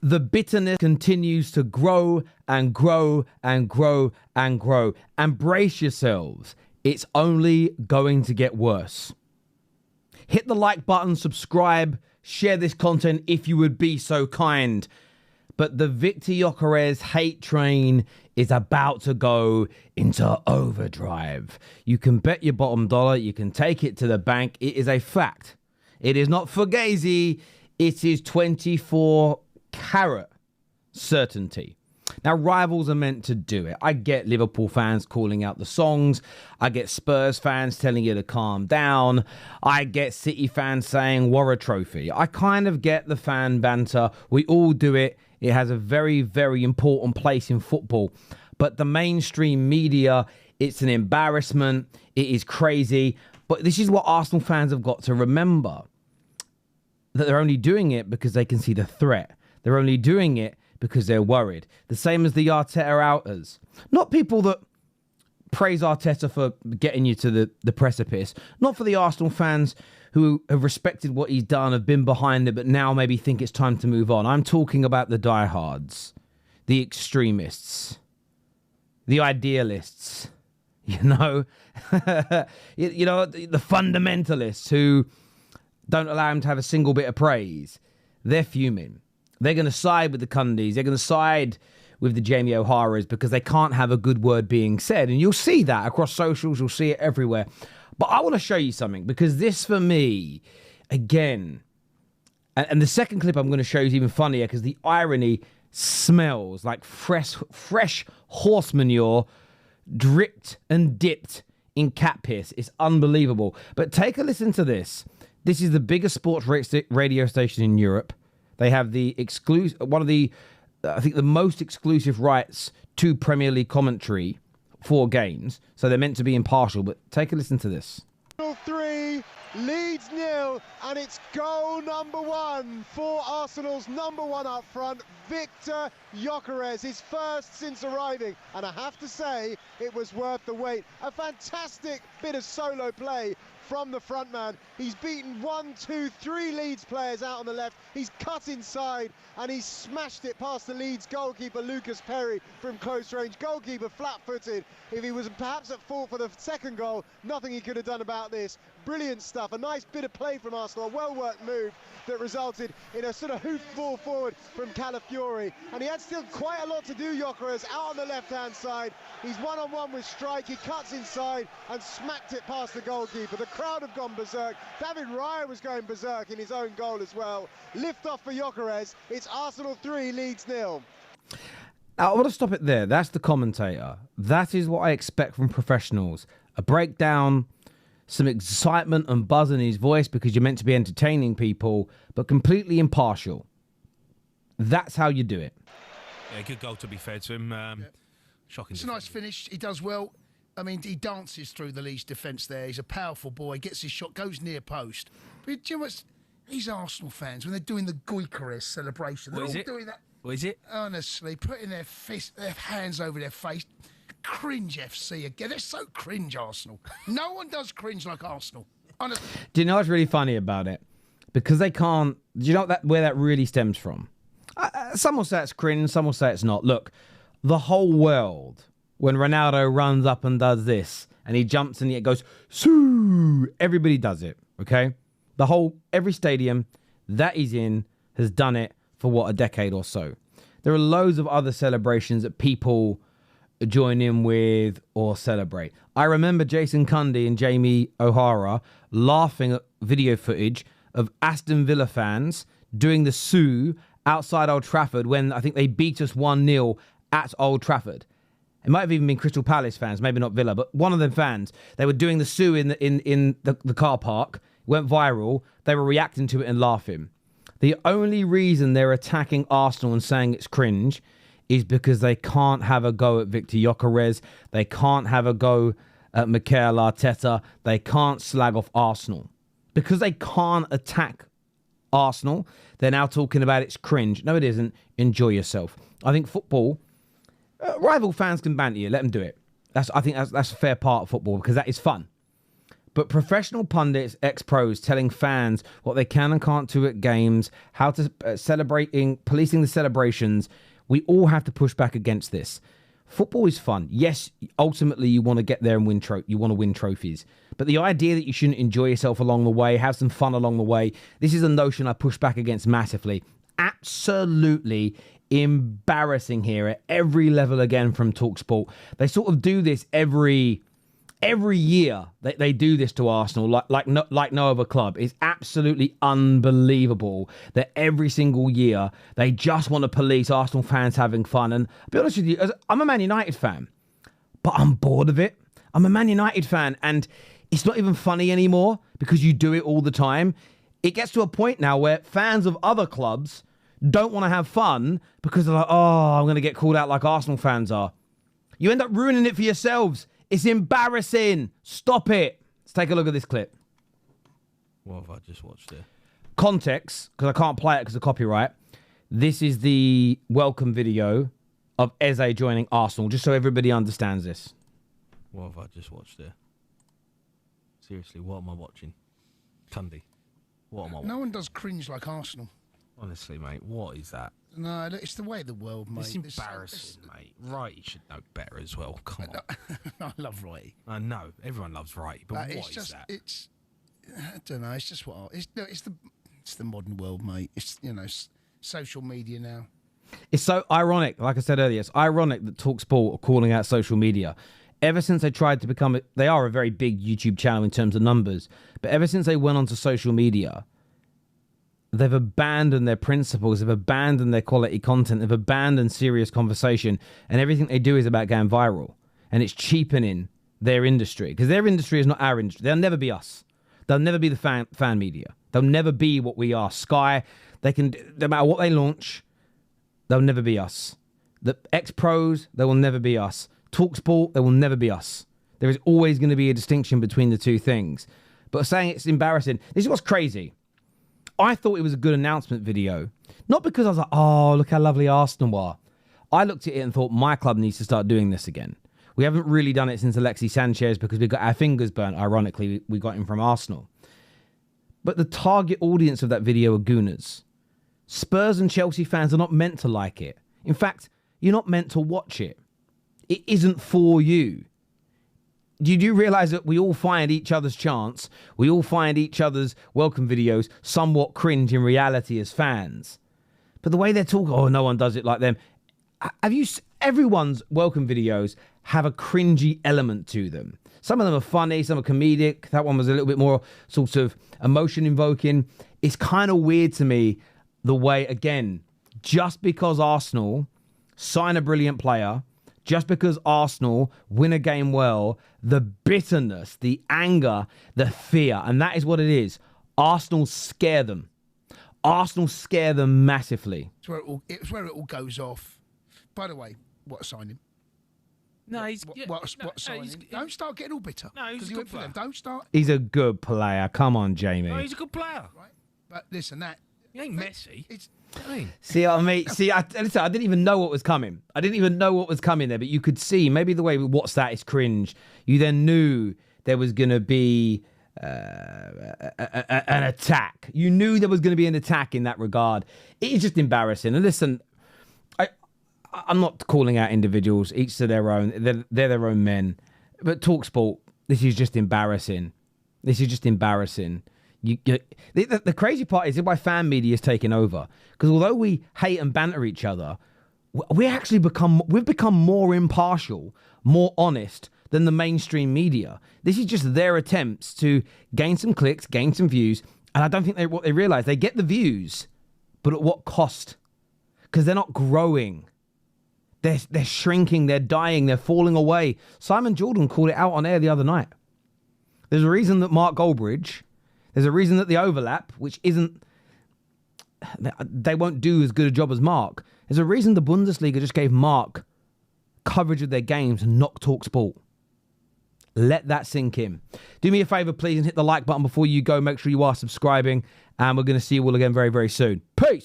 the bitterness continues to grow and grow and grow and grow. And brace yourselves. It's only going to get worse. Hit the like button, subscribe, share this content if you would be so kind. But the Victor Gyokeres hate train is about to go into overdrive. You can bet your bottom dollar. You can take it to the bank. It is a fact. It is not fugazi. It is 24-carat certainty. Now, rivals are meant to do it. I get Liverpool fans calling out the songs. I get Spurs fans telling you to calm down. I get City fans saying, "War a trophy." I kind of get the fan banter. We all do it. It has a very, very important place in football. But the mainstream media, it's an embarrassment. It is crazy. But this is what Arsenal fans have got to remember. That they're only doing it because they can see the threat. They're only doing it because they're worried. The same as the Arteta outers. Not people that praise Arteta for getting you to the precipice. Not for the Arsenal fans who have respected what he's done, have been behind it, but now maybe think it's time to move on. I'm talking about the diehards, the extremists, the idealists, you know, the fundamentalists who don't allow him to have a single bit of praise. They're fuming. They're going to side with the Cundys. They're going to side with the Jamie O'Hara's because they can't have a good word being said. And you'll see that across socials. You'll see it everywhere. But I want to show you something because this, for me, again, and the second clip I'm going to show you is even funnier because the irony smells like fresh horse manure dripped and dipped in cat piss. It's unbelievable. But take a listen to this. This is the biggest sports radio station in Europe. They have the one of the, I think, the most exclusive rights to Premier League commentary for games. So they're meant to be impartial. But take a listen to this. 3, Leeds 0, and it's goal number 1 for Arsenal's number 1 up front, Victor Gyokeres, his first since arriving. And I have to say, it was worth the wait. A fantastic bit of solo play from the front man. He's beaten 1, 2, 3 Leeds players out on the left. He's cut inside and he's smashed it past the Leeds goalkeeper Lucas Perry from close range. Goalkeeper flat-footed. If he was perhaps at fault for the second goal, nothing he could have done about this. Brilliant stuff. A nice bit of play from Arsenal. A well-worked move that resulted in a sort of hoof ball forward from Calafiori. And he had still quite a lot to do, Gyokeres, out on the left-hand side. He's one-on-one with Strike. He cuts inside and smacked it past the goalkeeper. The crowd have gone berserk. David Raya was going berserk in his own goal as well. Lift off for Gyokeres. It's Arsenal 3, Leeds 0. Now, I want to stop it there. That's the commentator. That is what I expect from professionals. A breakdown, some excitement and buzz in his voice because you're meant to be entertaining people, but completely impartial. That's how you do it. Yeah, good goal to be fair to him. Shocking. It's a nice finish. He does well. I mean, he dances through the Leeds defence there. He's a powerful boy. Gets his shot, goes near post. But do you know what? These Arsenal fans, when they're doing the Gyokeres celebration, they're all doing that. What is it? Honestly, putting their hands over their face. Cringe FC again. They're so cringe, Arsenal. No one does cringe like Arsenal. Honestly. Do you know what's really funny about it? Because they can't. Do you know where that really stems from? Some will say it's cringe. Some will say it's not. Look, the whole world, when Ronaldo runs up and does this, and he jumps and it goes, Soo! Everybody does it, okay? Every stadium that he's in has done it for, what, a decade or so. There are loads of other celebrations that people join in with or celebrate. I remember Jason Cundy and Jamie O'Hara laughing at video footage of Aston Villa fans doing the Soo outside Old Trafford when I think they beat us 1-0 at Old Trafford. It might have even been Crystal Palace fans, maybe not Villa, but one of them fans. They were doing the Soo in the car park. It went viral. They were reacting to it and laughing. The only reason they're attacking Arsenal and saying it's cringe is because they can't have a go at Victor Gyokeres. They can't have a go at Mikel Arteta. They can't slag off Arsenal. Because they can't attack Arsenal, they're now talking about it's cringe. No, it isn't. Enjoy yourself. I think football, rival fans can banter you. Let them do it. I think that's a fair part of football because that is fun. but professional pundits, ex-pros, telling fans what they can and can't do at games, how to policing the celebrations. We all have to push back against this. Football is fun. Yes, ultimately you want to get there and win. You want to win trophies. But the idea that you shouldn't enjoy yourself along the way, have some fun along the way, this is a notion I push back against massively. Absolutely embarrassing here at every level again from TalkSPORT. They sort of do this every year. They do this to Arsenal like no other club. It's absolutely unbelievable that every single year they just want to police Arsenal fans having fun. And I'll be honest with you, I'm a Man United fan, but I'm bored of it. I'm a Man United fan, and it's not even funny anymore because you do it all the time. It gets to a point now where fans of other clubs don't want to have fun because they're like, oh, I'm going to get called out like Arsenal fans are. You end up ruining it for yourselves. It's embarrassing. Stop it. Let's take a look at this clip. What have I just watched there? Context, because I can't play it because of copyright. This is the welcome video of Eze joining Arsenal, just so everybody understands this. What have I just watched there? Seriously, what am I watching? Cundy. What am I watching? No one does cringe like Arsenal. Honestly, mate, what is that? No, it's the way of the world, mate. It's embarrassing, mate. Righty should know better as well. Come on. I love Righty. I know. Everyone loves Righty, but what is that? I don't know. It's just what... It's the modern world, mate. It's, social media now. It's so ironic. Like I said earlier, it's ironic that TalkSPORT are calling out social media. Ever since they tried to become... They are a very big YouTube channel in terms of numbers. But ever since they went onto social media, they've abandoned their principles. They've abandoned their quality content. They've abandoned serious conversation. And everything they do is about going viral. And it's cheapening their industry. Because their industry is not our industry. They'll never be us. They'll never be the fan media. They'll never be what we are. Sky, no matter what they launch, they'll never be us. The ex-pros, they will never be us. TalkSPORT, they will never be us. There is always going to be a distinction between the two things. But saying it's embarrassing, this is what's crazy. I thought it was a good announcement video. Not because I was like, oh, look how lovely Arsenal are. I looked at it and thought my club needs to start doing this again. We haven't really done it since Alexis Sanchez because we got our fingers burnt. Ironically, we got him from Arsenal. But the target audience of that video are Gooners. Spurs and Chelsea fans are not meant to like it. In fact, you're not meant to watch it. It isn't for you. Did you realise that we all find each other's chants, we all find each other's welcome videos somewhat cringe in reality as fans? But the way they're talking, oh, no one does it like them. Everyone's welcome videos have a cringy element to them. Some of them are funny, some are comedic. That one was a little bit more sort of emotion invoking. It's kind of weird to me the way, again, just because Arsenal sign a brilliant player, just because Arsenal win a game well, the bitterness, the anger, the fear, and that is what it is. Arsenal scare them. Arsenal scare them massively. It's where it all goes off. By the way, what a signing. No, he's... What signing? Don't start getting all bitter. No, he's a good player. Don't start. He's a good player. Come on, Jamie. No, he's a good player. Right? But listen, He ain't messy. See, I didn't even know what was coming. I didn't even know what was coming there, but you could see maybe the way what's that is cringe. You then knew there was going to be an attack. You knew there was going to be an attack in that regard. It is just embarrassing. And listen, I'm not calling out individuals. Each to their own. They're their own men. But TalkSPORT, this is just embarrassing. This is just embarrassing. The crazy part is why fan media is taking over. Because although we hate and banter each other, we've become more impartial, more honest than the mainstream media. This is just their attempts to gain some clicks, gain some views, and I don't think what they realise. They get the views, but at what cost? Because they're not growing. They're shrinking, they're dying, they're falling away. Simon Jordan called it out on air the other night. There's a reason that Mark Goldbridge... There's a reason that the overlap, which isn't... They won't do as good a job as Mark. There's a reason the Bundesliga just gave Mark coverage of their games and not TalkSPORT. Let that sink in. Do me a favour, please, and hit the like button before you go. Make sure you are subscribing. And we're going to see you all again very, very soon. Peace!